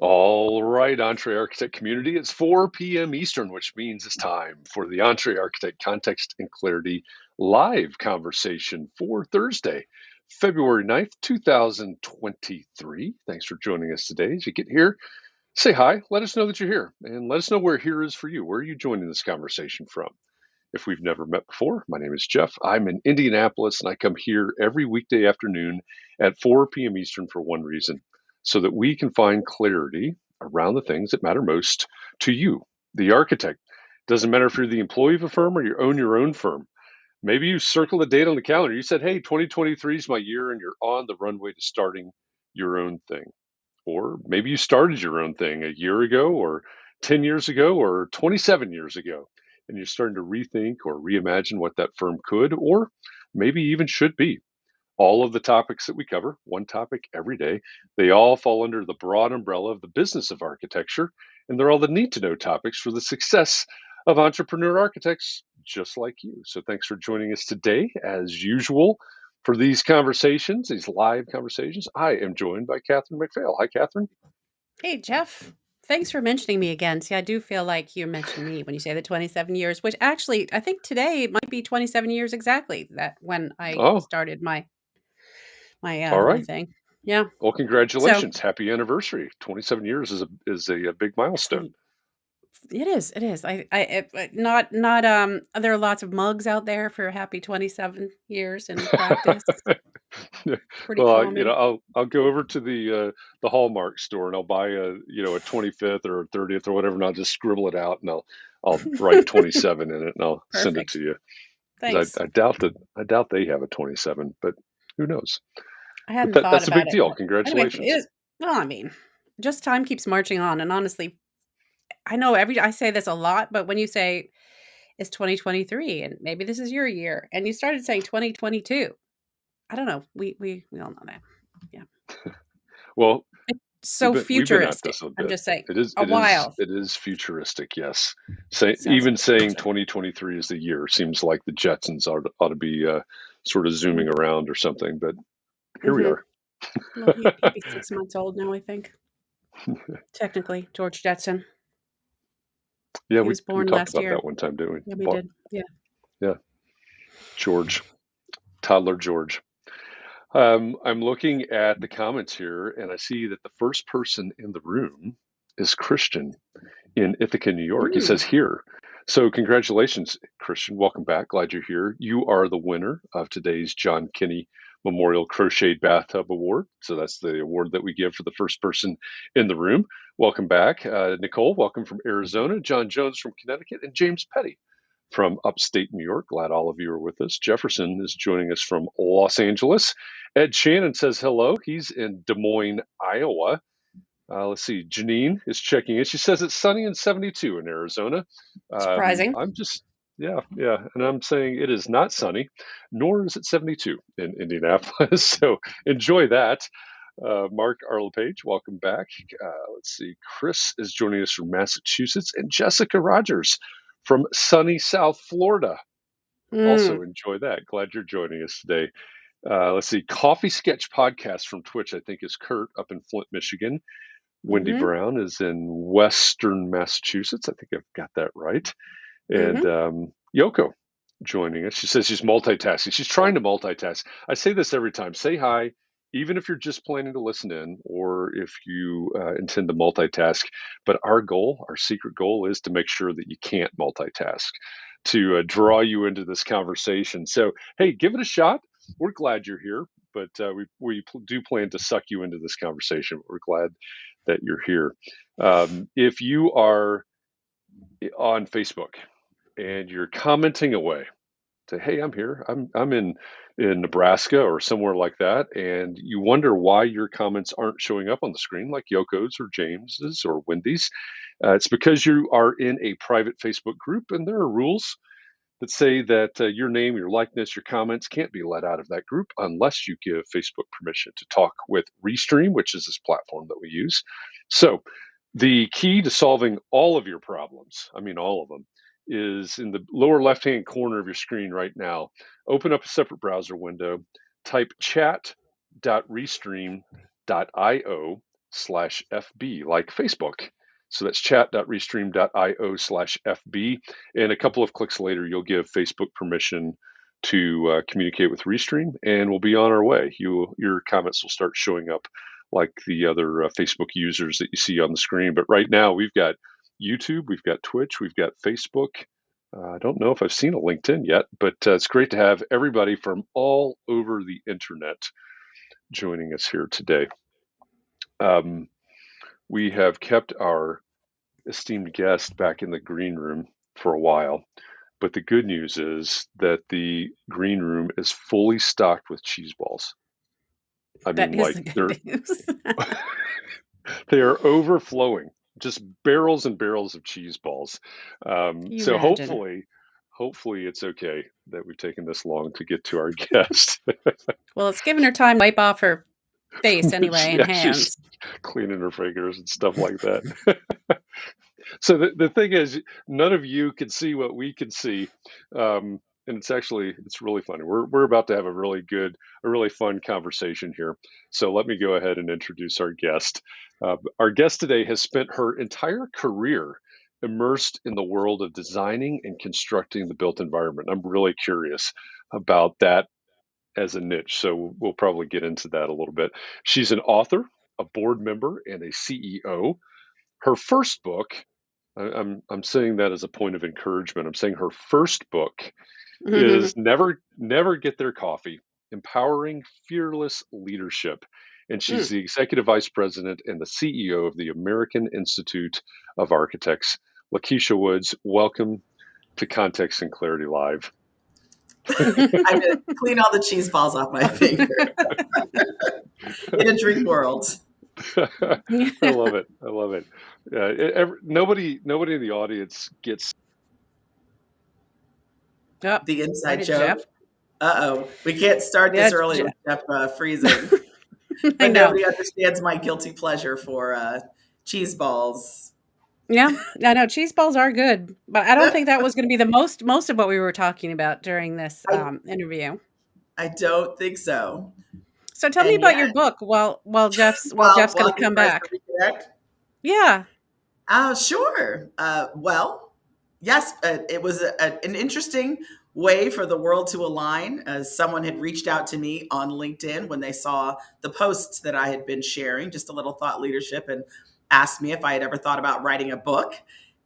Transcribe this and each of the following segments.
All right, Entree Architect community, it's 4 p.m. Eastern, which means it's time for the Entree Architect Context and Clarity live conversation for Thursday, February 9th, 2023. Thanks for joining us today. As you get here, say hi, let us know that you're here, and let us know where here is for you. Where are you joining this conversation from? If we've never met before, my name is Jeff. I'm in Indianapolis, and I come here every weekday afternoon at 4 p.m. Eastern for one reason, so that we can find clarity around the things that matter most to you, the architect. Doesn't matter if you're the employee of a firm or you own your own firm. Maybe you circled a date on the calendar. You said, hey, 2023 is my year, and you're on the runway to starting your own thing. Or maybe you started your own thing a year ago, or 10 years ago, or 27 years ago, and you're starting to rethink or reimagine what that firm could, or maybe even should be. All of the topics that we cover, one topic every day, they all fall under the broad umbrella of the business of architecture, and they're all the need to know topics for the success of entrepreneur architects just like you. So thanks for joining us today. As usual, for these conversations, these live conversations, I am joined by Katharine MacPhail. Hi, Katharine. Hey, Jeff. Thanks for mentioning me again. See, I do feel like you mentioned me when you say the 27 years, which actually I think today might be 27 years exactly that when I Oh, started all my right. thing. Yeah. Well, So congratulations. Happy anniversary. 27 years is a big milestone. so it is. It is. Not there are lots of mugs out there for a happy 27 years in practice. Pretty Well, common. I'll go over to the Hallmark store and I'll buy a 25th or a 30th or whatever, and I'll just scribble it out and I'll write 27 in it and I'll send it to Perfect. you. Because Thanks. I doubt they have a 27, but who knows? I But hadn't thought that's a about big it, deal. but anyway, it Congratulations. is well, I mean, just time keeps marching on, and honestly, I know I say this a lot, but when you say it's 2023 and maybe this is your year, and you started saying 2022, I don't know. We all know that. Yeah. Well, It's we've so been at futuristic. this a I'm bit. just saying. It is A while. futuristic. Yes. Sounds Even like the saying future. 2023 is the year seems like the Jetsons ought to be sort of zooming Mm, around or something. But here we mhm. are. Well, he'd be 6 months old now, I think. Technically, George Jetson. Yeah, He we was we born talked last about year. that one time, didn't we? Yeah, we Well, did. Yeah. yeah, George, toddler George. I'm looking at the comments here, and I see that the first person in the room is Christian in Ithaca, New York. It says Mm, here. So, congratulations, Christian. Welcome back. Glad you're here. You are the winner of today's John Kinney Memorial Crocheted Bathtub Award. So, that's the award that we give for the first person in the room. Welcome back. Nicole, welcome from Arizona. John Jones from Connecticut, and James Petty from upstate New York. Glad all of you are with us. Jefferson is joining us from Los Angeles. Ed Shannon says hello. He's in Des Moines, Iowa. Let's see. Janine is checking in. She says it's sunny and 72 in Arizona. surprising. I'm just, yeah. And I'm saying it is not sunny, nor is it 72 in Indianapolis. So enjoy that. Mark Arlepage, welcome back. Let's see. Chris is joining us from Massachusetts, and Jessica Rogers from sunny South Florida. Also Mm, enjoy that. Glad you're joining us today. Let's see. Coffee Sketch Podcast from Twitch, I think, is Kurt up in Flint, Michigan. Wendy mhm, Brown is in Western Massachusetts. I think I've got that right. And mhm. Yoko joining us. She says she's multitasking. She's trying to multitask. I say this every time. Say hi, even if you're just planning to listen in or if you intend to multitask. But our goal, our secret goal, is to make sure that you can't multitask, to draw you into this conversation. So, hey, give it a shot. We're glad you're here, but we do plan to suck you into this conversation. We're glad that you're here. If you are on Facebook and you're commenting away, say, "Hey, I'm here. I'm in Nebraska or somewhere like that," and you wonder why your comments aren't showing up on the screen, like Yoko's or James's or Wendy's. It's because you are in a private Facebook group, and there are rules that say that your name, your likeness, your comments can't be let out of that group unless you give Facebook permission to talk with Restream, which is this platform that we use. So, the key to solving all of your problems, I mean, all of them, is in the lower left hand corner of your screen right now. Open up a separate browser window, type chat.restream.io, chat.restream.io/FB, like Facebook. So that's chat.restream.io/FB. And a couple of clicks later, you'll give Facebook permission to communicate with Restream, and we'll be on our way. Your comments will start showing up like the other Facebook users that you see on the screen. But right now, we've got YouTube, we've got Twitch, we've got Facebook. I don't know if I've seen a LinkedIn yet, but it's great to have everybody from all over the internet joining us here today. We have kept our esteemed guest back in the green room for a while, but the good news is that the green room is fully stocked with cheese balls. I That mean, is like the good news. they are overflowing, just barrels and barrels of cheese balls. Can you So imagine? hopefully it's okay that we've taken this long to get to our guest. Well, it's given her time to wipe off her face anyway and Yeah, she's hands. cleaning her fingers and stuff like that. So the thing is, none of you can see what we can see, and it's really funny. We're about to have a really fun conversation here. So let me go ahead and introduce our guest. Our guest today has spent her entire career immersed in the world of designing and constructing the built environment. I'm really curious about that as a niche, so we'll probably get into that a little bit. She's an author, a board member, and a CEO. Her first book, I'm saying that as a point of encouragement. I'm saying her first book is Never Get Their Coffee: Empowering Fearless Leadership. And she's the executive vice president and the CEO of the American Institute of Architects. Lakisha Woods, welcome to Context and Clarity Live. I'm going to clean all the cheese balls off my finger. In a dream world. I love it. I love it. Nobody in the audience gets the inside Right, joke. Jeff. Uh-oh. We can't start this early with Jeff freezing. I But know. nobody understands my guilty pleasure for cheese balls. Yeah, I know cheese balls are good, but I don't think that was going to be the most of what we were talking about during this interview. I don't think so. So tell me about your book while Jeff's going to come back. Yeah. Sure. Well, yes, it was an interesting way for the world to align. Someone had reached out to me on LinkedIn when they saw the posts that I had been sharing, just a little thought leadership, and asked me if I had ever thought about writing a book.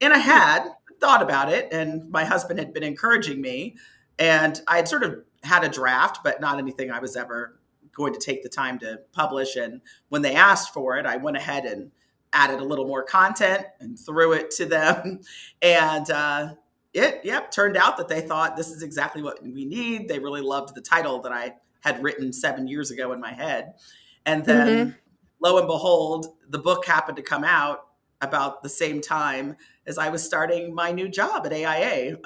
And I had thought about it, and my husband had been encouraging me. And I had sort of had a draft, but not anything I was ever going to take the time to publish. And when they asked for it, I went ahead and added a little more content and threw it to them. And it turned out that they thought this is exactly what we need. They really loved the title that I had written 7 years ago in my head. And then lo and behold, the book happened to come out about the same time as I was starting my new job at AIA.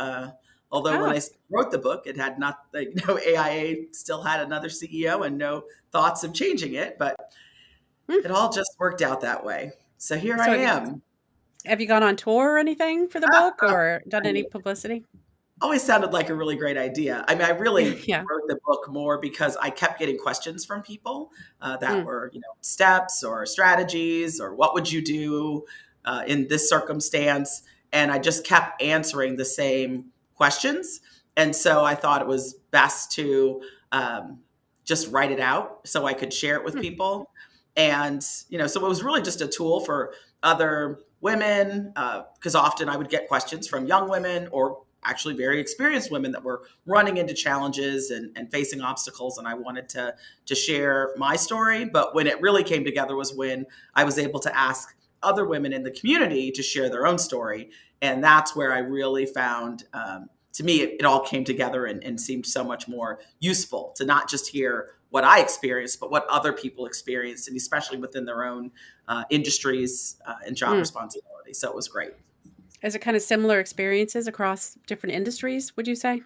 Although when I wrote the book, it had not, AIA still had another CEO and no thoughts of changing it, but it all just worked out that way. So here I am. Have you gone on tour or anything for the book or done any publicity? Always sounded like a really great idea. I mean, I really wrote the book more because I kept getting questions from people that were, steps or strategies or what would you do in this circumstance? And I just kept answering the same questions. And so I thought it was best to just write it out so I could share it with people. And, so it was really just a tool for other women, because often I would get questions from young women or actually very experienced women that were running into challenges and facing obstacles. And I wanted to share my story. But when it really came together was when I was able to ask other women in the community to share their own story. And that's where I really found, to me, it all came together and seemed so much more useful to not just hear what I experienced, but what other people experienced, and especially within their own industries and job responsibility. So it was great. Is it kind of similar experiences across different industries, would you say?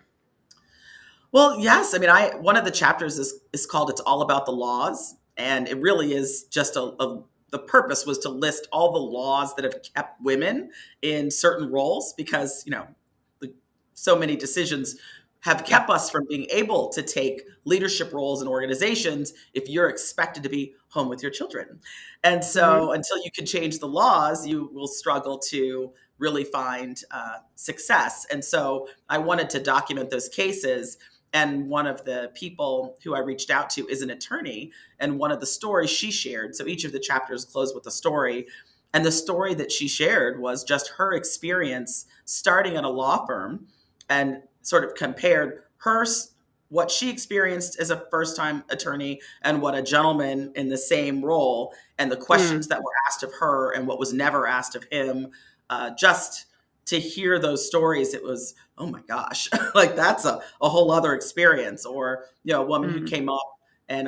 Well, yes. I mean, one of the chapters is called "It's All About the Laws," and it really is just the purpose was to list all the laws that have kept women in certain roles because so many decisions have kept us from being able to take leadership roles in organizations if you're expected to be home with your children. And so until you can change the laws, you will struggle to really find success. And so I wanted to document those cases. And one of the people who I reached out to is an attorney. And one of the stories she shared, so each of the chapters close with a story. And the story that she shared was just her experience starting at a law firm, and sort of compared what she experienced as a first-time attorney and what a gentleman in the same role, and the questions that were asked of her and what was never asked of him. Just to hear those stories, it was, oh my gosh, like that's a whole other experience. Or, a woman who came up and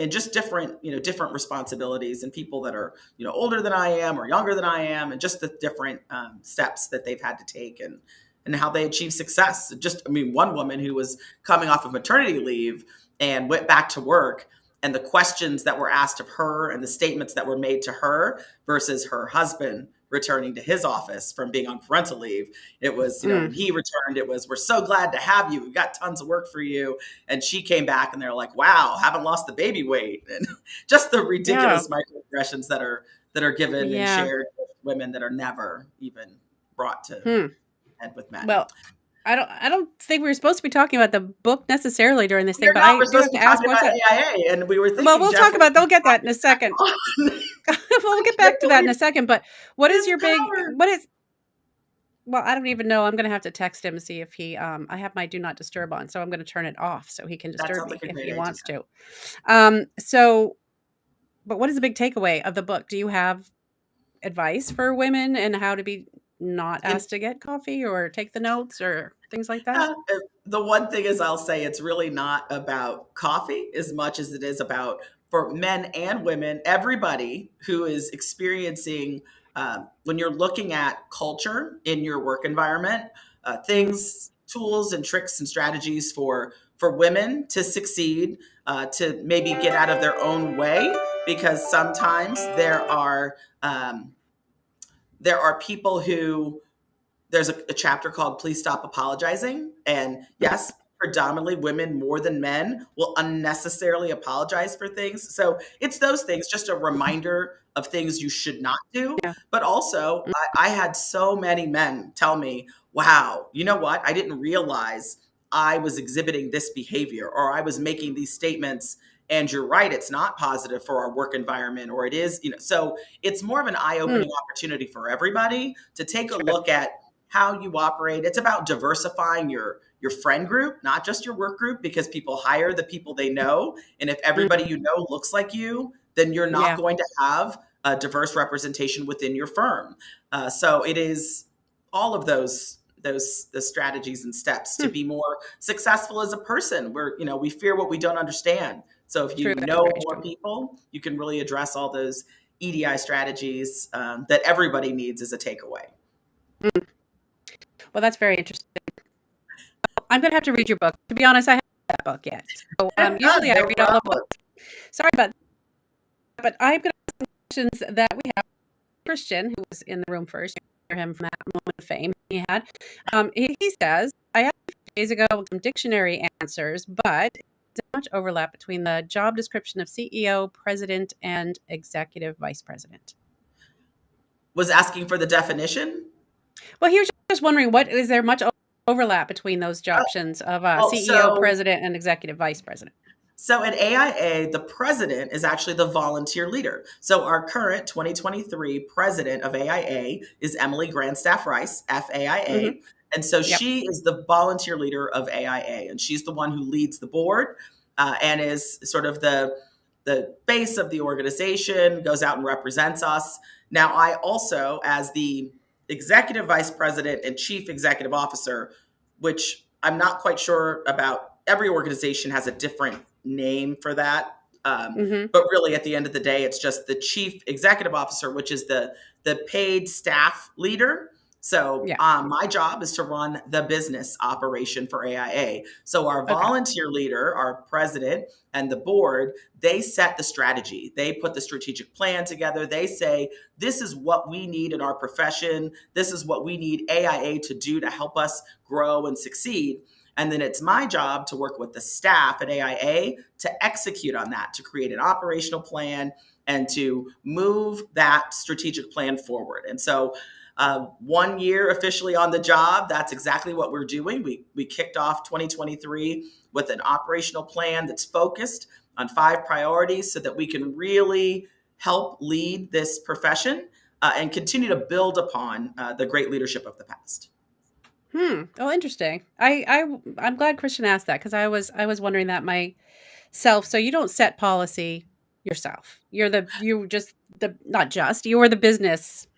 just different responsibilities, and people that are, older than I am or younger than I am, and just the different steps that they've had to take, and how they achieve success. One woman who was coming off of maternity leave and went back to work, and the questions that were asked of her and the statements that were made to her versus her husband returning to his office from being on parental leave. It was, when he returned, it was, we're so glad to have you. We've got tons of work for you. And she came back and they're like, wow, haven't lost the baby weight. And just the ridiculous microaggressions that are given and shared with women that are never even brought to head with men. Well, I don't think we were supposed to be talking about the book necessarily during this thing, but we're do have to ask what's about AIA, and we were thinking. Well, we'll talk about. They'll get that in a second. We'll get back to that in a second. But what is your big? What is? Well, I don't even know. I'm going to have to text him and see if he. I have my do not disturb on, so I'm going to turn it off so he can disturb me if he wants to. But what is the big takeaway of the book? Do you have advice for women and how to be not asked to get coffee or take the notes or things like that? The one thing is, I'll say it's really not about coffee as much as it is about, for men and women, everybody who is experiencing, when you're looking at culture in your work environment, things, tools and tricks and strategies for women to succeed, to maybe get out of their own way, because sometimes there are people who, there's a chapter called Please Stop Apologizing. And yes, predominantly women more than men will unnecessarily apologize for things. So it's those things, just a reminder of things you should not do. Yeah. But also, I had so many men tell me, wow, you know what? I didn't realize I was exhibiting this behavior, or I was making these statements. And you're right, it's not positive for our work environment, or it is, so it's more of an eye-opening opportunity for everybody to take a look at how you operate. It's about diversifying your friend group, not just your work group, because people hire the people they know. And if everybody you know looks like you, then you're not going to have a diverse representation within your firm. So it is all of those strategies and steps to be more successful as a person. We fear what we don't understand. So if you know more people, you can really address all those EDI strategies that everybody needs as a takeaway. Well, that's very interesting. I'm going to have to read your book. To be honest, I haven't read that book yet. So usually I read all the books. Sorry about that. But I'm going to ask some questions that we have. Christian, who was in the room first, you hear him from that moment of fame he had. He says, I asked a few days ago some dictionary answers, but there's much overlap between the job description of CEO, president, and executive vice president. Was asking for the definition? Well, he was just wondering, is there much overlap between those job options of CEO, president, and executive vice president? So at AIA, the president is actually the volunteer leader. So our current 2023 president of AIA is Emily Grandstaff Rice, FAIA. And so she is the volunteer leader of AIA, and she's the one who leads the board and is sort of the base of the organization, goes out and represents us. Now, I also, as the executive vice president and chief executive officer, which I'm not quite sure about, every organization has a different name for that. But really, at the end of the day, it's just the chief executive officer, which is the paid staff leader. So my job is to run the business operation for AIA. So our volunteer leader, our president, and the board, they set the strategy. They put the strategic plan together. They say, this is what we need in our profession. This is what we need AIA to do to help us grow and succeed. And then it's my job to work with the staff at AIA to execute on that, to create an operational plan and to move that strategic plan forward. And so 1 year officially on the job, that's exactly what we're doing. We kicked off 2023 with an operational plan that's focused on 5 priorities so that we can really help lead this profession and continue to build upon the great leadership of the past. Oh, interesting. I'm glad Christian asked that, because I was wondering that myself. So you don't set policy yourself. You're the business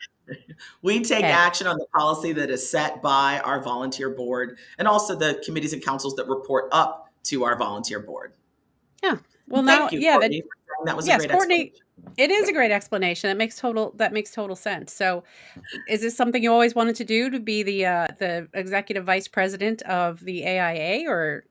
We take head. action on the policy that is set by our volunteer board and also the committees and councils that report up to our volunteer board. Yeah. Well, now, Thank you, yeah, Courtney, for saying that was a great Courtney, explanation. it is a great explanation. That makes total sense. So, is this something you always wanted to do, to be the executive vice president of the AIA, or?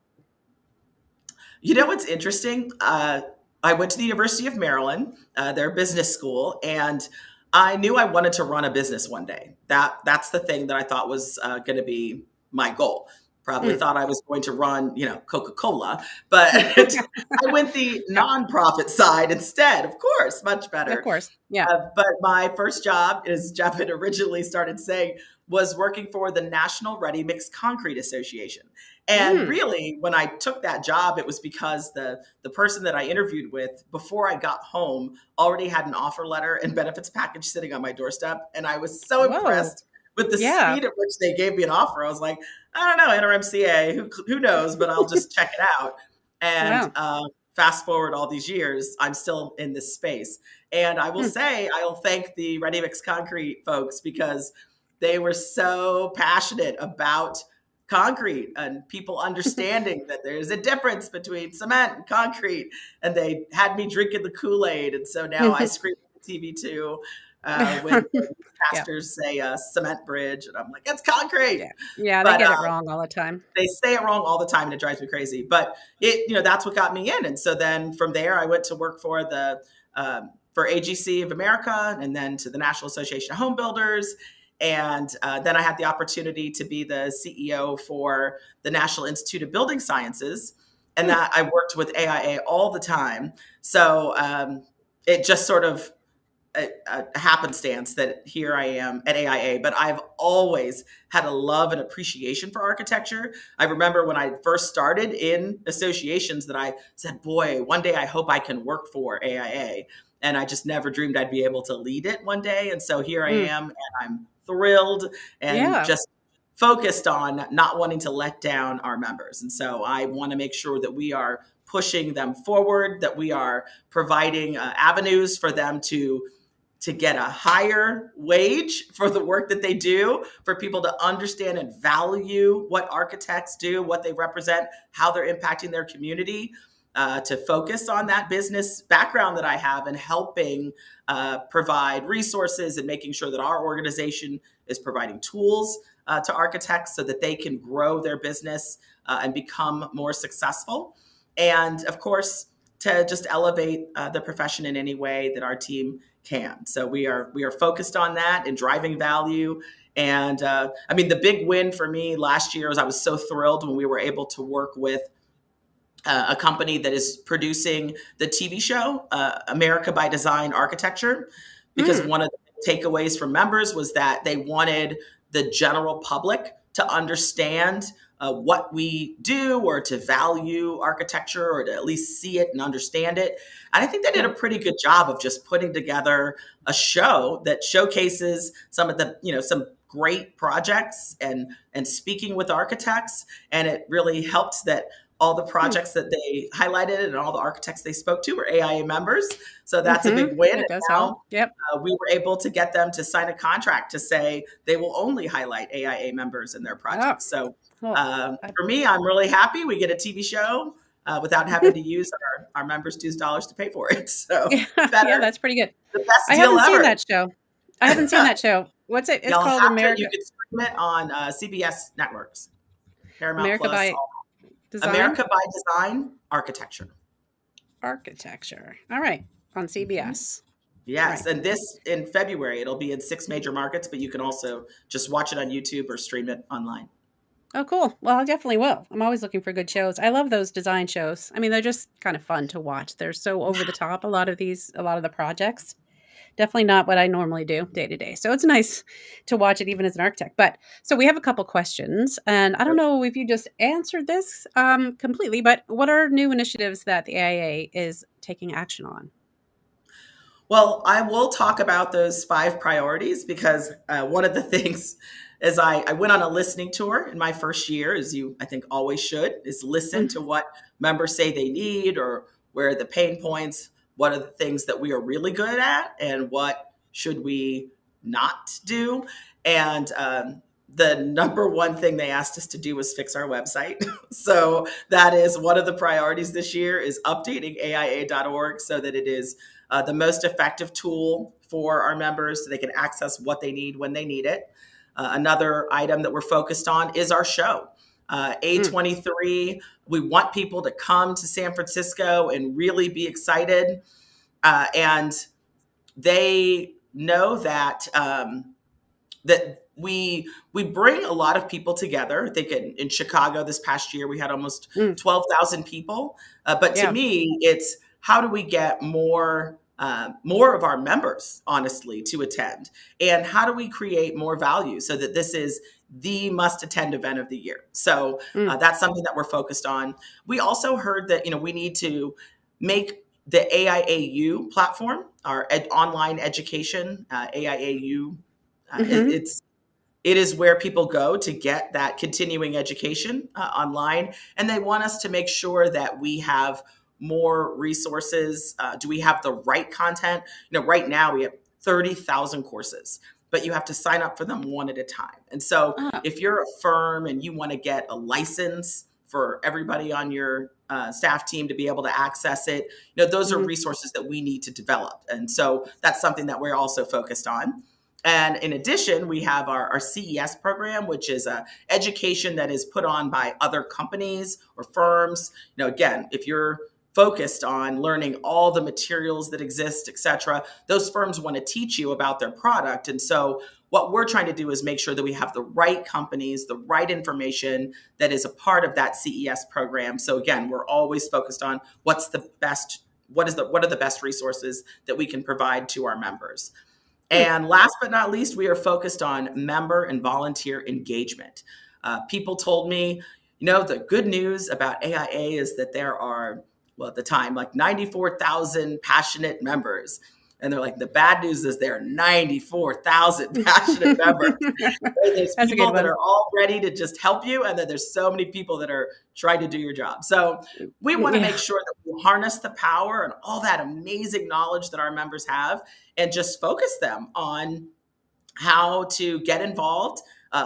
You know what's interesting? I went to the University of Maryland, their business school, and I knew I wanted to run a business one day. That's the thing that I thought was going to be my goal. Probably thought I was going to run, Coca-Cola, but I went the nonprofit side instead. Of course, much better. Of course, yeah. But my first job, as Jeff had originally started saying, was working for the National Ready Mix Concrete Association. And really, when I took that job, it was because the person that I interviewed with before I got home already had an offer letter and benefits package sitting on my doorstep. And I was so impressed with the speed at which they gave me an offer. I was like, I don't know, NRMCA, who knows, but I'll just check it out. And fast forward all these years, I'm still in this space. And I will say, I'll thank the Ready Mix Concrete folks, because they were so passionate about concrete and people understanding that there's a difference between cement and concrete. And they had me drinking the Kool-Aid. And so now I scream at the TV too when pastors say cement bridge. And I'm like, it's concrete. Yeah, they get it wrong all the time. They say it wrong all the time, and it drives me crazy. But that's what got me in. And so then from there, I went to work for for AGC of America, and then to the National Association of Home Builders. And then I had the opportunity to be the CEO for the National Institute of Building Sciences, and that I worked with AIA all the time. So it just sort of a happenstance that here I am at AIA, but I've always had a love and appreciation for architecture. I remember when I first started in associations that I said, boy, one day I hope I can work for AIA. And I just never dreamed I'd be able to lead it one day. And so here I am, and I'm thrilled and just focused on not wanting to let down our members. And so I want to make sure that we are pushing them forward, that we are providing avenues for them to get a higher wage for the work that they do, for people to understand and value what architects do, what they represent, how they're impacting their community, to focus on that business background that I have and helping provide resources and making sure that our organization is providing tools to architects so that they can grow their business and become more successful. And of course, to just elevate the profession in any way that our team can. So we are focused on that and driving value. And the big win for me last year was I was so thrilled when we were able to work with a company that is producing the TV show, America by Design Architecture, because one of the takeaways from members was that they wanted the general public to understand what we do, or to value architecture, or to at least see it and understand it. And I think they did a pretty good job of just putting together a show that showcases some of the, some great projects and speaking with architects. And it really helped that all the projects that they highlighted and all the architects they spoke to were AIA members. So that's a big win. And now we were able to get them to sign a contract to say they will only highlight AIA members in their projects. So for me, I'm really happy we get a TV show without having to use our members' dues dollars to pay for it. So that's pretty good. The best I deal haven't ever. seen that show. I haven't seen that show. What's it? It's called America. You can stream it on CBS networks. Paramount America Plus. by Design? America by Design Architecture. All right. On CBS. Yes. Right. And this in February, it'll be in 6 major markets, but you can also just watch it on YouTube or stream it online. Oh, cool. Well, I definitely will. I'm always looking for good shows. I love those design shows. I mean, they're just kind of fun to watch. They're so over the top. A lot of the projects. Definitely not what I normally do day to day. So it's nice to watch it even as an architect. But so we have a couple questions, and I don't know if you just answered this completely, but what are new initiatives that the AIA is taking action on? Well, I will talk about those 5 priorities because one of the things is I went on a listening tour in my first year, as you I think always should, is listen to Mm, what members say they need or where are the pain points, what are the things that we are really good at, and what should we not do. And the number one thing they asked us to do was fix our website. So that is one of the priorities this year is updating AIA.org so that it is the most effective tool for our members so they can access what they need when they need it. Another item that we're focused on is our show. mm, A23, we want people to come to San Francisco and really be excited. And they know that we bring a lot of people together. I think in Chicago this past year we had almost mm. 12,000 people. But to Yeah. me, it's how do we get more of our members, honestly, to attend, and how do we create more value so that this is the must-attend event of the year. So Mm, that's something that we're focused on. We also heard that we need to make the AIAU platform, our online education, AIAU hmm. it is where people go to get that continuing education online. And they want us to make sure that we have more resources. Do we have the right content? Right now we have 30,000 courses, but you have to sign up for them one at a time. And so Oh. if you're a firm and you want to get a license for everybody on your staff team to be able to access it, those are Hmm. resources that we need to develop. And so that's something that we're also focused on. And in addition, we have our CES program, which is education that is put on by other companies or firms. Again, if you're focused on learning all the materials that exist, et cetera, those firms want to teach you about their product. And so what we're trying to do is make sure that we have the right companies, the right information that is a part of that CES program. So again, we're always focused on what are the best resources that we can provide to our members. Hmm. And last but not least, we are focused on member and volunteer engagement. People told me, the good news about AIA is that there are, well, at the time, like 94,000 passionate members. And they're like, the bad news is there are 94,000 passionate members. There's That's a good people that one. are all ready to just help you, and then there's so many people that are trying to do your job. So we want to make Yeah. sure that we harness the power and all that amazing knowledge that our members have and just focus them on how to get involved,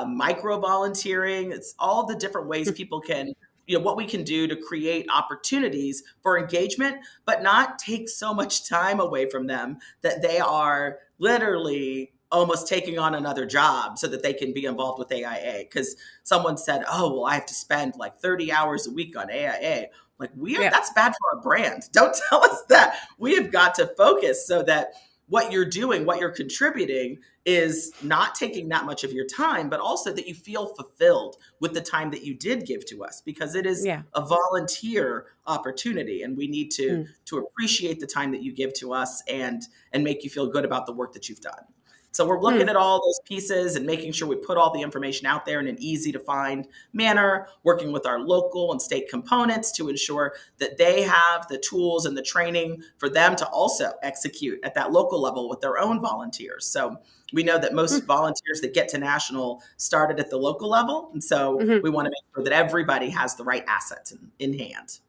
micro volunteering. It's all the different ways people can, what we can do to create opportunities for engagement, but not take so much time away from them that they are literally almost taking on another job so that they can be involved with AIA. Because someone said, oh, well, I have to spend like 30 hours a week on AIA. Like Yeah. that's bad for our brand. Don't tell us that. We have got to focus so that what you're doing, what you're contributing is not taking that much of your time, but also that you feel fulfilled with the time that you did give to us, because it is Yeah. a volunteer opportunity, and we need to Mm, appreciate the time that you give to us and make you feel good about the work that you've done. So we're looking mm. at all those pieces and making sure we put all the information out there in an easy to find manner, working with our local and state components to ensure that they have the tools and the training for them to also execute at that local level with their own volunteers. So we know that most Mm, volunteers that get to national started at the local level. And so mhm. we want to make sure that everybody has the right assets in hand.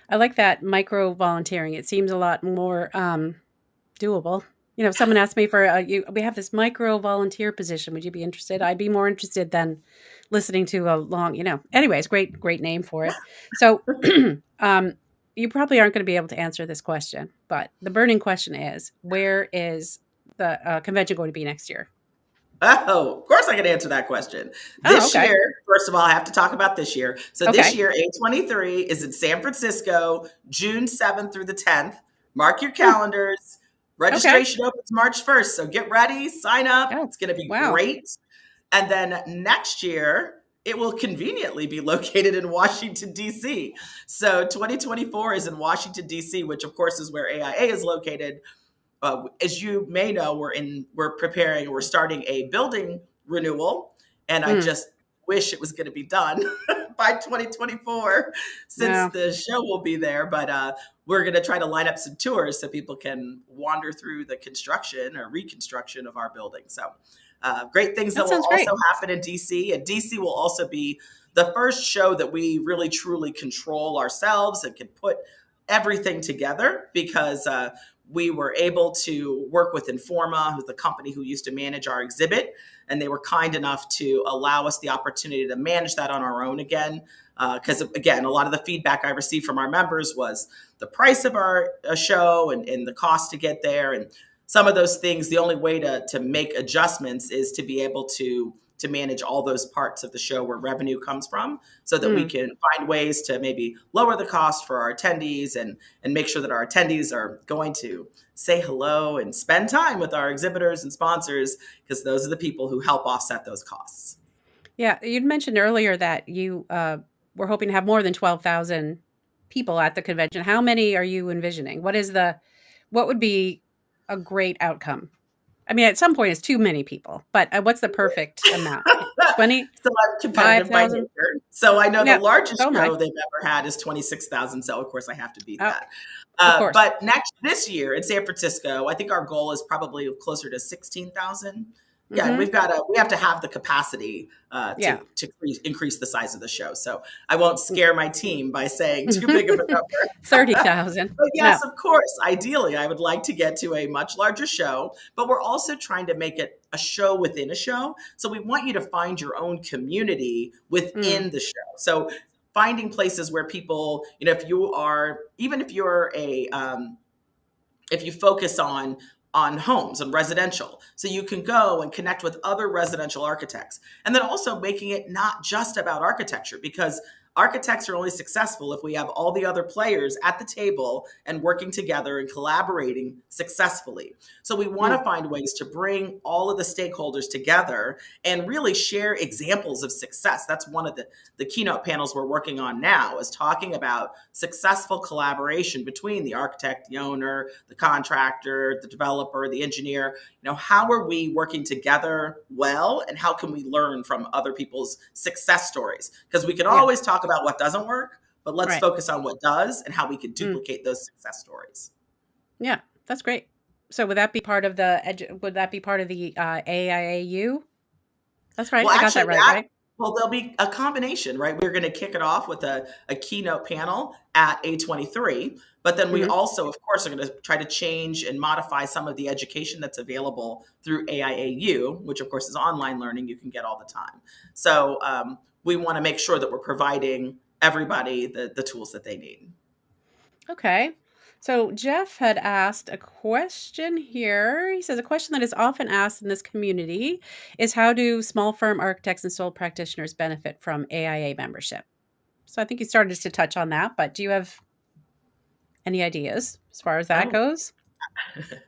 I like that micro volunteering. It seems a lot more doable. If someone asked me for we have this micro volunteer position. Would you be interested? I'd be more interested than listening to a long. Anyways, great name for it. So, um, you probably aren't going to be able to answer this question, but the burning question is: where is the convention going to be next year? Oh, of course I can answer that question. Oh, This okay, year, first of all, I have to talk about this year. So this okay, year, A23 is in San Francisco, June 7th through the 10th. Mark your hmm, calendars. okay. Registration opens March 1st. So get ready, sign up. Oh, It's going to be wow. great. And then next year, it will conveniently be located in Washington, D.C. So 2024 is in Washington, D.C., which of course is where AIA is located. As you may know, we're starting a building renewal, and I Mm. just wish it was going to be done by 2024 since No, the show will be there. But we're going to try to line up some tours so people can wander through the construction or reconstruction of our building. So great things that that will sounds also great. happen in DC. And DC will also be the first show that we really truly control ourselves and can put everything together, because we were able to work with Informa, who's the company who used to manage our exhibit, and they were kind enough to allow us the opportunity to manage that on our own again. Because again, a lot of the feedback I received from our members was the price of our show and the cost to get there, and some of those things. The only way to make adjustments is to be able to manage all those parts of the show where revenue comes from, so that we Mm. can find ways to maybe lower the cost for our attendees and make sure that our attendees are going to say hello and spend time with our exhibitors and sponsors, because those are the people who help offset those costs. Yeah, you'd mentioned earlier that you were hoping to have more than 12,000 people at the convention. How many are you envisioning? What would be a great outcome? I mean, at some point, it's too many people, but what's the perfect amount? 20, So I'm competitive by 5,000? nature. So I know the Yeah, largest so am I. show they've ever had is 26,000. So of course I have to beat Oh, that. of course. But this year in San Francisco, I think our goal is probably closer to 16,000. Yeah, and Hmm. we have to have the capacity Yeah. to increase the size of the show. So I won't scare my team by saying too big of a number. 30,000. But No. yes, of course, ideally, I would like to get to a much larger show, but we're also trying to make it a show within a show. So we want you to find your own community Mm. within the show. So finding places where people, if you are, even if you're if you focus on homes and residential, so you can go and connect with other residential architects, and then also making it not just about architecture, because architects are only successful if we have all the other players at the table and working together and collaborating successfully. So we want Mm. to find ways to bring all of the stakeholders together and really share examples of success. That's one of the keynote panels we're working on now, is talking about successful collaboration between the architect, the owner, the contractor, the developer, the engineer. How are we working together well, and how can we learn from other people's success stories? Because we can Yeah. always talk about what doesn't work, but let's Right. focus on what does and how we can Mm. duplicate those success stories. Yeah. That's great. So would that be part of would that be part of the AIAU? That's right. Well, I got that actually, right? there'll be a combination, right? We're going to kick it off with a keynote panel at A23, but then we Hmm. also, of course, are going to try to change and modify some of the education that's available through AIAU, which of course is online learning you can get all the time. So we want to make sure that we're providing everybody the tools that they need. Okay. So Jeff had asked a question here. He says a question that is often asked in this community is, how do small firm architects and sole practitioners benefit from AIA membership? So I think you started to touch on that, but do you have any ideas as far as that Oh, goes?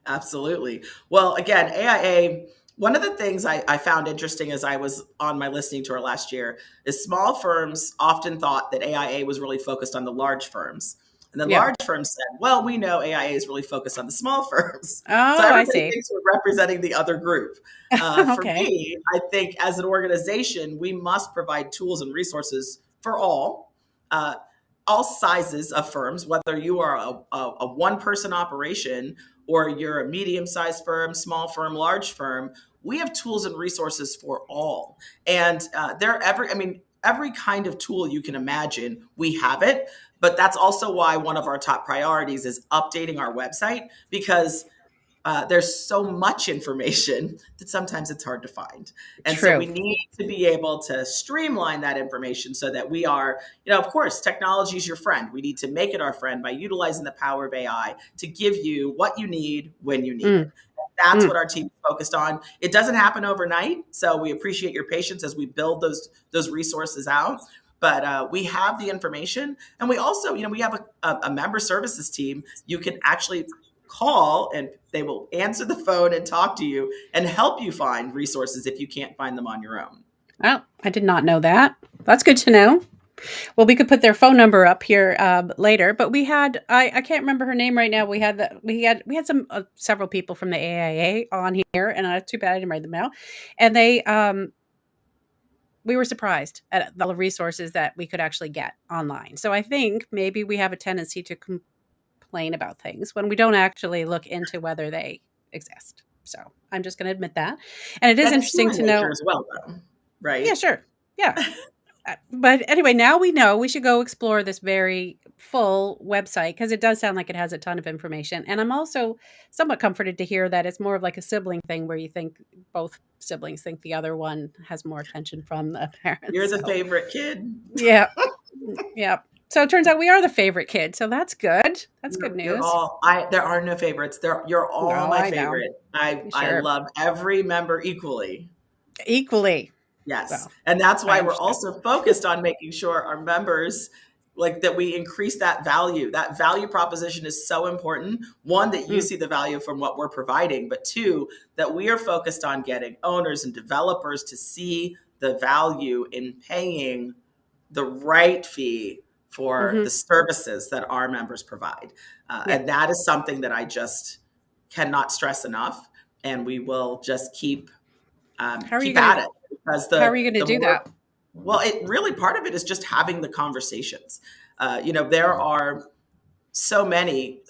absolutely. Well, again, AIA, one of the things I found interesting as I was on my listening tour last year is small firms often thought that AIA was really focused on the large firms. And then Yeah. large firms said, well, we know AIA is really focused on the small firms. So Oh, I everybody see. thinks we're representing the other group. For Okay. me, I think as an organization, we must provide tools and resources for uh, all sizes of firms, whether you are a one-person operation or you're a medium-sized firm, small firm, large firm. We have tools and resources for all, and every kind of tool you can imagine, we have it. But that's also why one of our top priorities is updating our website, because there's so much information that sometimes it's hard to find. And so we True. need to be able to streamline that information so that we are, of course, technology is your friend. We need to make it our friend by utilizing the power of AI to give you what you need when you need it. Mm. That's Mm. what our team is focused on. It doesn't happen overnight, so we appreciate your patience as we build those resources out. But we have the information, and we also, we have a member services team. You can actually call, and they will answer the phone and talk to you and help you find resources if you can't find them on your own. Oh, I did not know that. That's good to know. Well, we could put their phone number up here later. But we had I can't remember her name right now. We had some several people from the AIA on here, and too bad I didn't write them out. And we were surprised at all the resources that we could actually get online. So I think maybe we have a tendency to complain about things when we don't actually look into whether they exist. So I'm just going to admit that. And it is That's interesting human to nature know. as well, though, Yeah, right? sure. Yeah. But anyway, now we know we should go explore this very full website because it does sound like it has a ton of information. And I'm also somewhat comforted to hear that it's more of like a sibling thing where you think both siblings think the other one has more attention from the You're parents. the So, favorite kid. yeah. Yeah. So it turns out we are the favorite kid. So that's good. That's good You're news. all there are no favorites. You're all No, my I know. favorite. I Sure. love every member equally. Equally. Yes. Well, And that's I why we're understand. also focused on making sure our members like that we increase that value. That value proposition is so important. One, that you Mm, see the value from what we're providing, but two, that we are focused on getting owners and developers to see the value in paying the right fee for hmm. the services that our members provide. Yeah. And that is something that I just cannot stress enough. And we will just How are you keep going at to it because how are you going to the do more that? well, it really part of it is just having the conversations. There are so many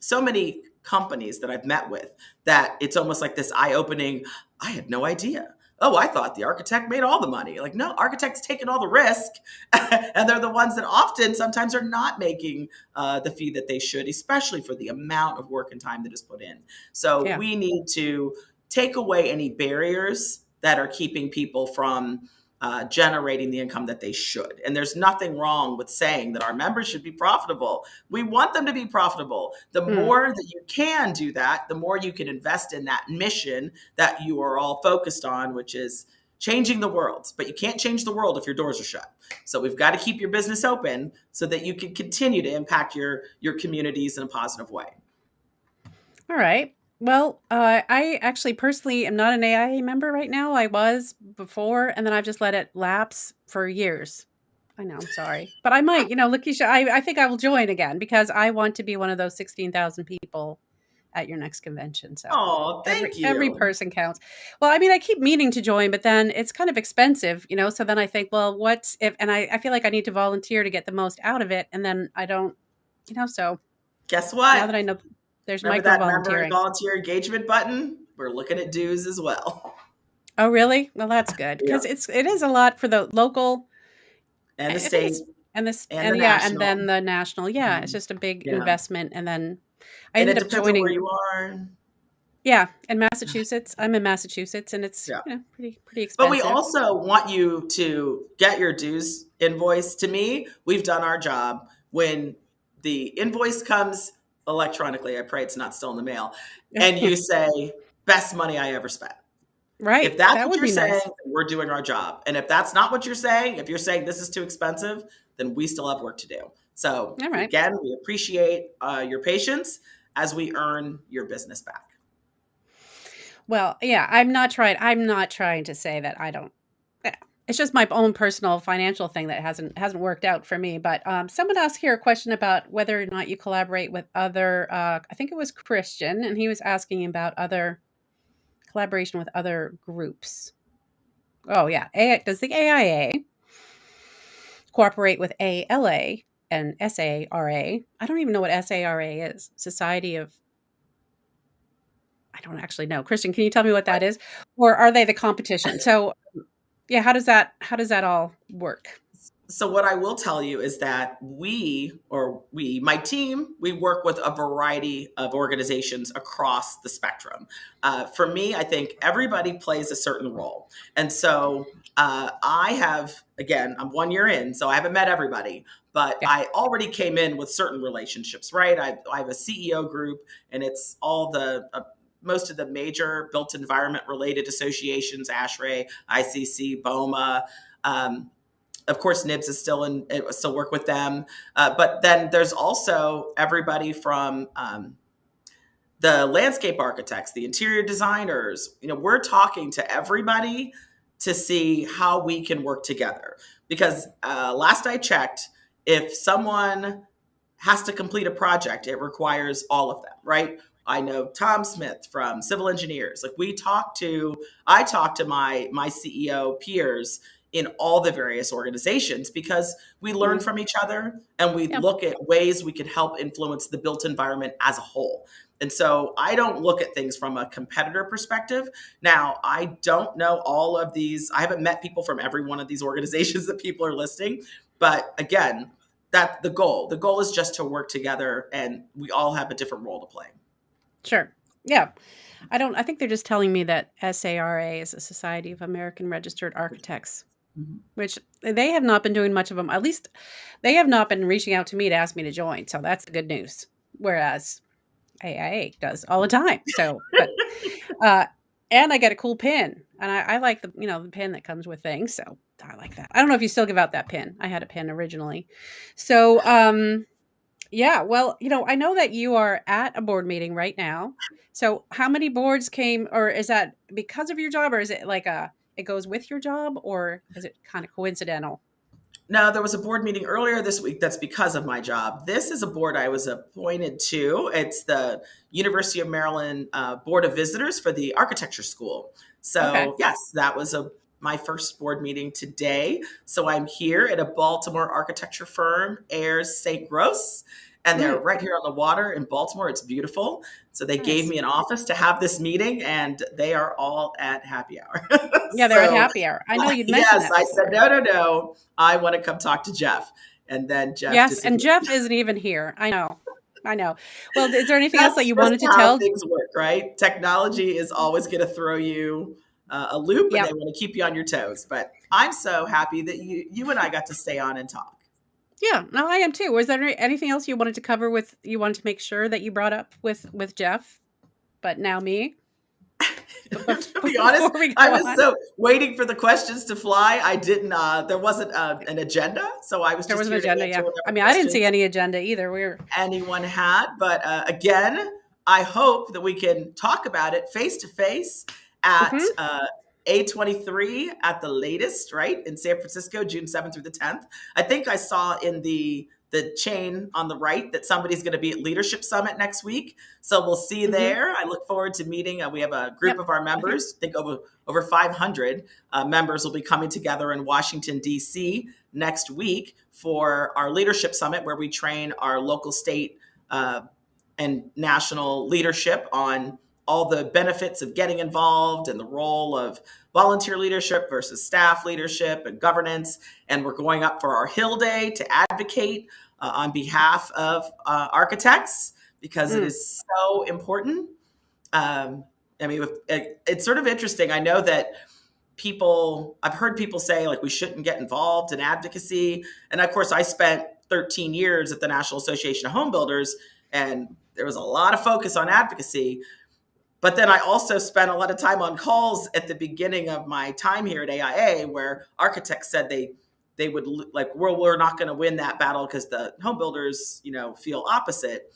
so many companies that I've met with that it's almost like this eye-opening, I had no idea. Oh, I thought the architect made all the money. Like, no, architects taking all the risk. And they're the ones that often sometimes are not making the fee that they should, especially for the amount of work and time that is put in. So Yeah. we need to take away any barriers that are keeping people from generating the income that they should. And there's nothing wrong with saying that our members should be profitable. We want them to be profitable. The Mm. more that you can do that, the more you can invest in that mission that you are all focused on, which is changing the world. But you can't change the world if your doors are shut. So we've got to keep your business open so that you can continue to impact your communities in a positive way. All right. Well, I actually personally am not an AIA member right now. I was before, and then I've just let it lapse for years. I know, I'm sorry. But I might, Lakisha, I think I will join again because I want to be one of those 16,000 people at your next convention. So Oh, every thank every you. person counts. Well, I mean, I keep meaning to join, but then it's kind of expensive, so then I think, well, what's if and I feel like I need to volunteer to get the most out of it, and then I don't, so Guess now that what? I know there's Remember micro that member and volunteering. volunteer engagement button? We're looking at dues as well. Oh, really? Well, that's good Yeah. because it is a lot for the local. And the I think state it's and this and the and yeah, and national. then the national. Yeah, it's Mhm. just a big Yeah. investment, and then I And it ended up depends on where joining. you are. Yeah, in Massachusetts. I'm in Massachusetts, and it's Yeah. pretty But we expensive. also want you to get your dues invoice. To me, we've done our job. When the invoice comes electronically, I pray it's not still in the mail, and you say, best money I ever spent. If Right, that's that what would you're be saying, nice. then we're doing our job. And if that's not what you're saying, if you're saying this is too expensive, then we still have work to do. So All right. again, we appreciate your patience as we earn your business back. Well, yeah, I'm not trying to say that I don't. Yeah, it's just my own personal financial thing that hasn't worked out for me. But someone asked here a question about whether or not you collaborate with other. I think it was Christian, and he was asking about other collaboration with other groups. Oh yeah, does the AIA cooperate with ALA and SARA? I don't even know what SARA is. Society of I don't actually know. Christian, can you tell me what that is? Or are they the competition? So, yeah, how does that all work? So what I will tell you is that my team, we work with a variety of organizations across the spectrum. For me, I think everybody plays a certain role. And so I have, again, I'm 1 year in, so I haven't met everybody, but Yeah. I already came in with certain relationships, right? I have a CEO group, and it's all most of the major built environment related associations, ASHRAE, ICC, BOMA. Of course, NIBS is still work with them. But then there's also everybody from the landscape architects, the interior designers. We're talking to everybody to see how we can work together. Because last I checked, if someone has to complete a project, it requires all of them, right? I know Tom Smith from Civil Engineers. Like I talk to my CEO peers in all the various organizations because we learn from each other and we Yeah. look at ways we could help influence the built environment as a whole. And so I don't look at things from a competitor perspective. Now, I don't know all of these. I haven't met people from every one of these organizations that people are listing. But again, that's the goal. The goal is just to work together, and we all have a different role to play. Sure. Yeah. I think they're just telling me that SARA is a Society of American Registered Architects, which they have not been doing much of them. At least they have not been reaching out to me to ask me to join. So that's the good news. Whereas AIA does all the time. So, but, and I get a cool pin, and I like the pin that comes with things. So I like that. I don't know if you still give out that pin. I had a pin originally. So, yeah, well, I know that you are at a board meeting right now. So how many boards came, or is that because of your job, or is it like it goes with your job, or is it kind of coincidental? No, there was a board meeting earlier this week that's because of my job. This is a board I was appointed to. It's the University of Maryland Board of Visitors for the Architecture School. Okay. So, yes, that was my first board meeting today. So I'm here at a Baltimore architecture firm, Ayers St. Gross, and they're right here on the water in Baltimore. It's beautiful. So they gave Nice. me an office to have this meeting, and they are all at happy hour. Yeah, they're at happy hour. I know you'd mentioned Yes, that I before. said, no. I want to come talk to Jeff. And then Jeff Yes, and disappeared. Jeff isn't even here. I know. Well, is there anything else that That's you just wanted to how tell? things work, right? Technology is always going to throw you a loop, and Yeah. they want to keep you on your toes. But I'm so happy that you and I got to stay on and talk. Yeah, no, I am too. Was there anything else you wanted to cover you wanted to make sure that you brought up with Jeff, but now me? To be honest, I was so waiting for the questions to fly. I didn't. There wasn't an agenda, so I was There just was an here agenda, to answer yeah. whatever I mean, I didn't see questions any agenda either. anyone had. But again, I hope that we can talk about it face to face at Mhm. A23 at the latest, right, in San Francisco, June 7th through the 10th. I think I saw in the chain on the right that somebody's going to be at Leadership Summit next week. So we'll see you there. I look forward to meeting. We have a group Yep. of our members. I think over 500 members will be coming together in Washington, D.C. next week for our Leadership Summit, where we train our local, state, and national leadership on all the benefits of getting involved and the role of volunteer leadership versus staff leadership and governance. And we're going up for our Hill Day to advocate on behalf of architects because it is so important. I mean, it's sort of interesting. I know that I've heard people say like we shouldn't get involved in advocacy. And of course, I spent 13 years at the National Association of Home Builders, and there was a lot of focus on advocacy. But then I also spent a lot of time on calls at the beginning of my time here at AIA where architects said they would like, we're not going to win that battle because the home builders, feel opposite.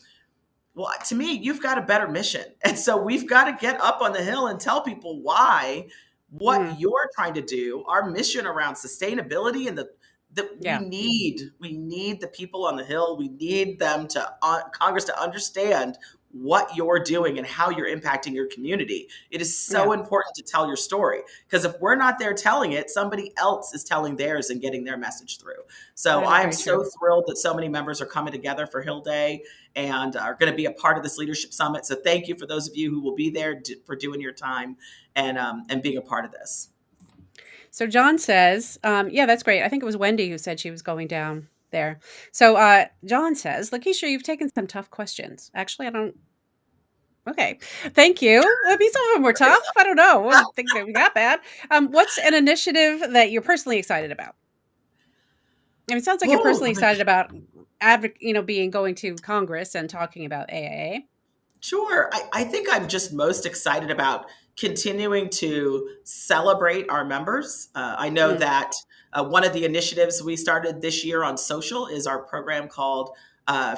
Well, to me, you've got a better mission. And so we've got to get up on the hill and tell people why what you're trying to do, our mission around sustainability and Yeah. we need the people on the hill. We need them Congress to understand what you're doing and how you're impacting your community. It is so important to tell your story because if we're not there telling it, somebody else is telling theirs and getting their message through. So I am so thrilled that so many members are coming together for Hill Day and are going to be a part of this leadership summit. So thank you for those of you who will be there for doing your time and being a part of this. So John says, yeah, that's great. I think it was Wendy who said she was going down there. So John says, Lakisha, you've taken some tough questions. Actually, I don't. Okay. Thank you. Maybe some of them were tough. I don't know. I don't think they were that bad. What's an initiative that you're personally excited about? I mean, it sounds like you're personally excited about going to Congress and talking about AIA. Sure. I think I'm just most excited about continuing to celebrate our members. I know that one of the initiatives we started this year on social is our program called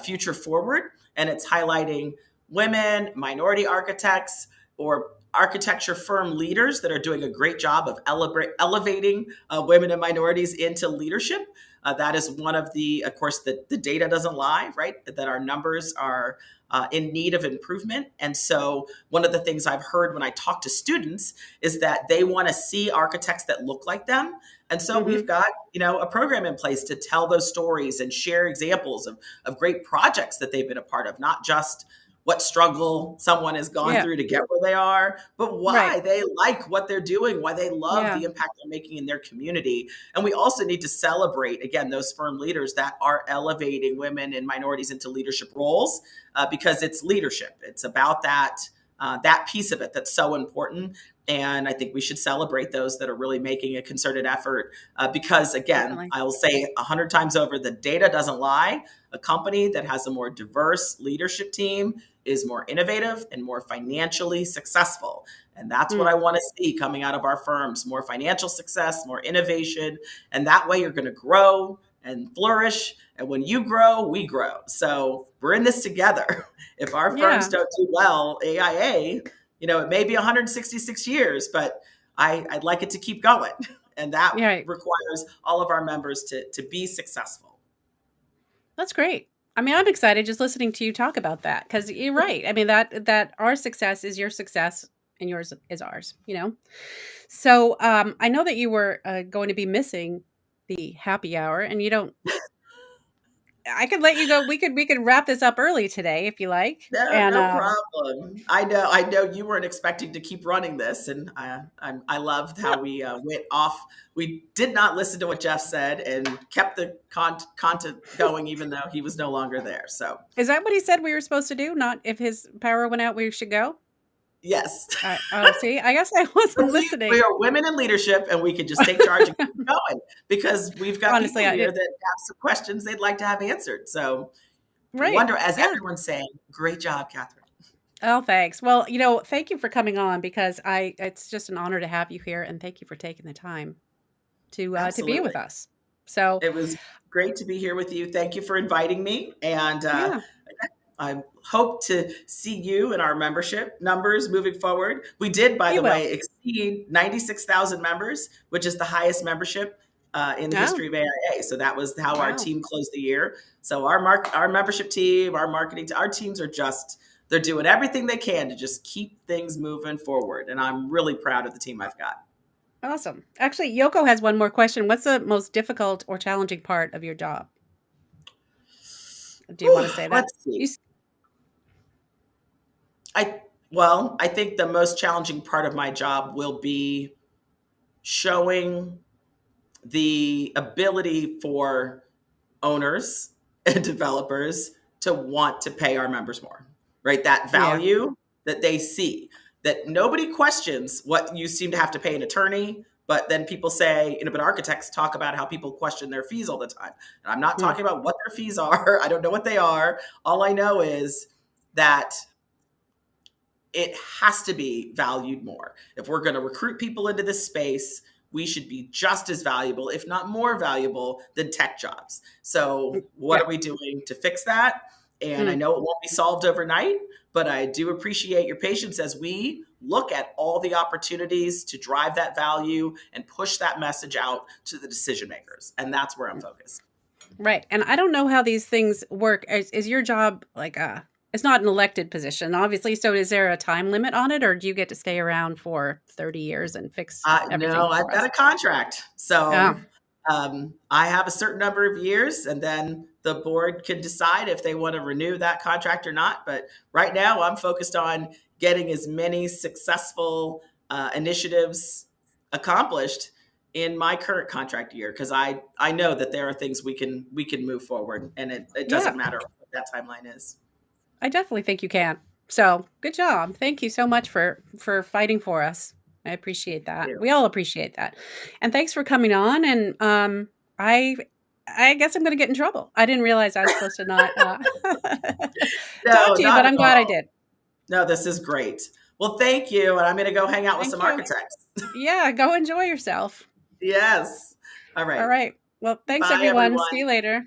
Future Forward, and it's highlighting women, minority architects, or architecture firm leaders that are doing a great job of elevating women and minorities into leadership. That is one of of course, the data doesn't lie, right? That our numbers are in need of improvement. And so one of the things I've heard when I talk to students is that they want to see architects that look like them. And so we've got, a program in place to tell those stories and share examples of great projects that they've been a part of, not just what struggle someone has gone through to get where they are, but why they like what they're doing, why they love the impact they're making in their community. And we also need to celebrate, again, those firm leaders that are elevating women and minorities into leadership roles, because it's leadership. It's about that piece of it that's so important. And I think we should celebrate those that are really making a concerted effort, because, again, I will say 100 times over, the data doesn't lie. A company that has a more diverse leadership team is more innovative and more financially successful. And that's what I want to see coming out of our firms: more financial success, more innovation. And that way you're going to grow and flourish. And when you grow, we grow. So we're in this together. If our firms don't do well, AIA, it may be 166 years, but I'd like it to keep going. And that requires all of our members to be successful. That's great. I mean, I'm excited just listening to you talk about that, because you're right. I mean, that our success is your success and yours is ours, So I know that you were going to be missing the happy hour, and you don't. I could let you go. We could wrap this up early today if you like. No problem. I know you weren't expecting to keep running this, and I loved how we went off. We did not listen to what Jeff said and kept the content going, even though he was no longer there. So is that what he said we were supposed to do? Not if his power went out, we should go? Yes. See, I guess I wasn't listening. We are women in leadership, and we could just take charge and keep going, because we've got people here that have some questions they'd like to have answered. So I wonder, as everyone's saying, great job, Katharine. Oh, thanks. Well, thank you for coming on, because it's just an honor to have you here, and thank you for taking the time to be with us. So it was great to be here with you. Thank you for inviting me. And I hope to see you in our membership numbers moving forward. We did, by the way, exceed 96,000 members, which is the highest membership in the history of AIA. So that was how our team closed the year. So our membership team, our marketing, our teams are they're doing everything they can to just keep things moving forward. And I'm really proud of the team I've got. Awesome. Actually, Yoko has one more question. What's the most difficult or challenging part of your job? Do you want to say that? Let's see. I think the most challenging part of my job will be showing the ability for owners and developers to want to pay our members more, right? That value that they see, that nobody questions what you seem to have to pay an attorney, but then people say, but architects talk about how people question their fees all the time. And I'm not talking about what their fees are. I don't know what they are. All I know is that it has to be valued more. If we're going to recruit people into this space, we should be just as valuable, if not more valuable, than tech jobs. So what are we doing to fix that? And I know it won't be solved overnight, but I do appreciate your patience as we look at all the opportunities to drive that value and push that message out to the decision makers. And that's where I'm focused. Right. And I don't know how these things work. Is your job like it's not an elected position, obviously. So is there a time limit on it, or do you get to stay around for 30 years and fix everything? No, I've got a contract. So I have a certain number of years, and then the board can decide if they want to renew that contract or not. But right now I'm focused on getting as many successful initiatives accomplished in my current contract year, because I know that there are things we can move forward, and it doesn't matter what that timeline is. I definitely think you can. So good job. Thank you so much for fighting for us. I appreciate that. We all appreciate that. And thanks for coming on. And I guess I'm going to get in trouble. I didn't realize I was supposed to not talk to you, but I'm glad I did. No, this is great. Well, thank you. And I'm going to go hang out with some architects. Yeah, go enjoy yourself. Yes. All right. All right. Well, thanks, everyone. See you later.